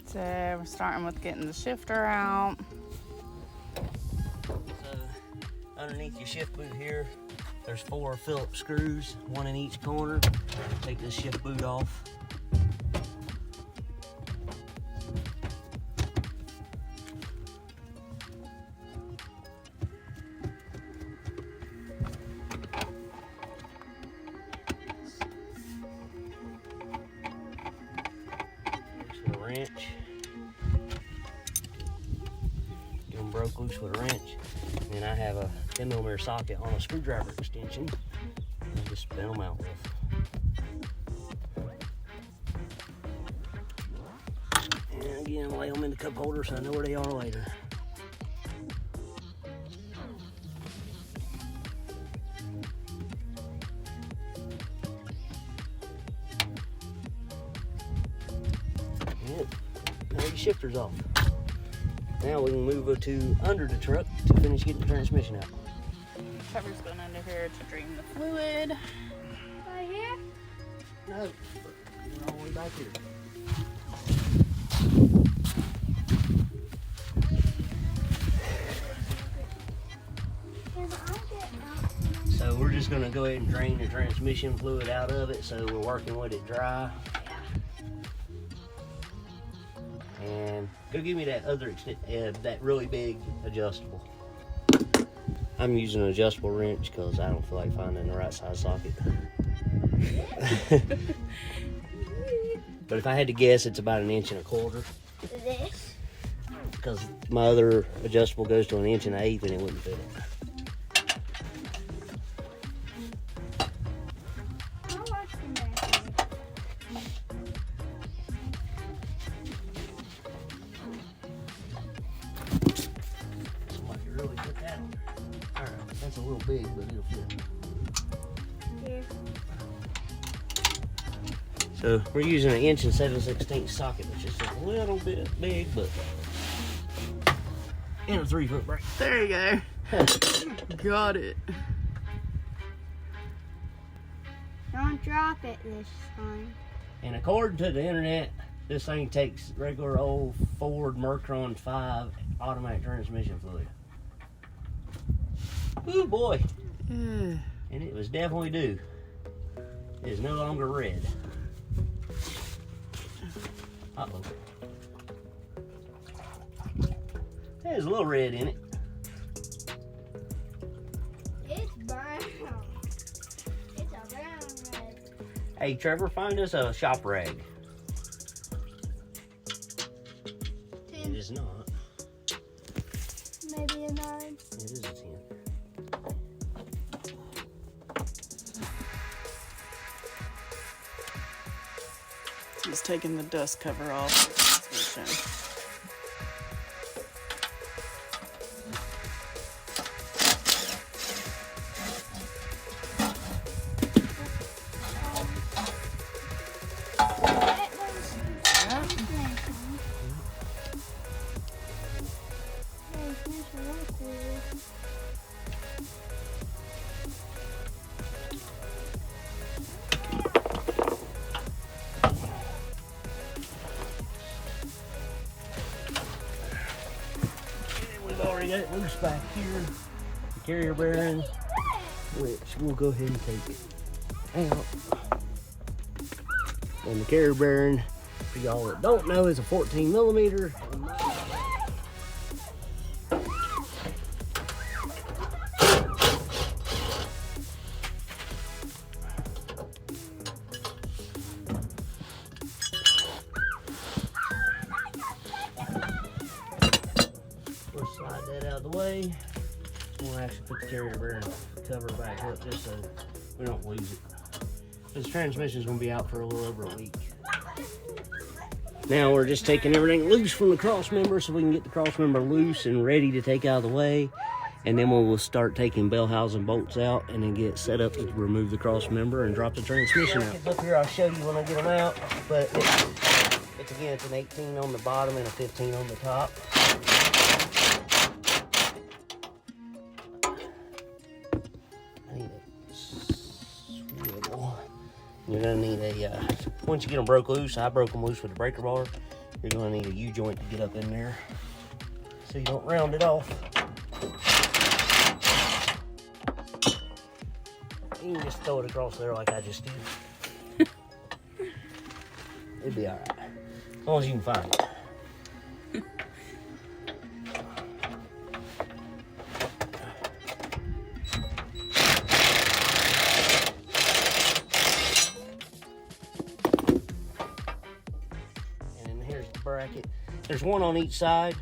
So we're starting with getting the shifter out. So underneath your shift boot here, there's 4 Phillips screws, 1 in each corner. Take this shift boot off. There's a wrench. Get them broke loose with a wrench. And then I have a 10mm socket on a screwdriver extension. I'll just spin them out with. And again, lay them in the cup holder so I know where they are later. And now your shifter's off. Now we can move it to under the truck to finish getting the transmission out. Trevor's going under here to drain the fluid. Right here? No, we're all the way back here. So we're just gonna go ahead and drain the transmission fluid out of it so we're working with it dry. And go give me that other that really big adjustable. I'm using an adjustable wrench because I don't feel like finding the right size socket. But if I had to guess, it's about 1 1/4 inches. This? Because my other adjustable goes to 1 1/8 and it wouldn't fit it. Somebody really put that on there. Alright, that's a little big, but it'll fit. Yeah. So we're using an 1 7/16 socket, which is a little bit big, but in a 3-foot bracket. There you go. Got it. Don't drop it this time. And according to the internet, this thing takes regular old Ford Mercron 5 automatic transmission fluid. Ooh boy. And it was definitely due. It is no longer red. Uh-oh. There's a little red in it. It's brown. It's a brown red. Hey Trevor, find us a shop rag. It is not. Maybe a 9. It is a 10. He's taking the dust cover off the transmission. We've already got it loose back here. The carrier bearing, which we'll go ahead and take it out. And the carrier bearing, for y'all that don't know, is a 14mm. We'll slide that out of the way. We'll actually put the carrier bearing cover back up just so we don't lose it. This transmission is going to be out for a little over a week. Now we're just taking everything loose from the cross member so we can get the cross member loose and ready to take out of the way. And then we'll start taking bell housing bolts out and then get set up to remove the cross member and drop the transmission out. Up here, I'll show you when I get them out. But it's again, it's an 18 on the bottom and a 15 on the top. I need a swivel. You're gonna need a, once you get them broke loose, I broke them loose with the breaker bar. You're gonna need a U-joint to get up in there so you don't round it off. You can just throw it across there like I just did. It'd be all right, as long as you can find it. And then here's the bracket. There's one on each side.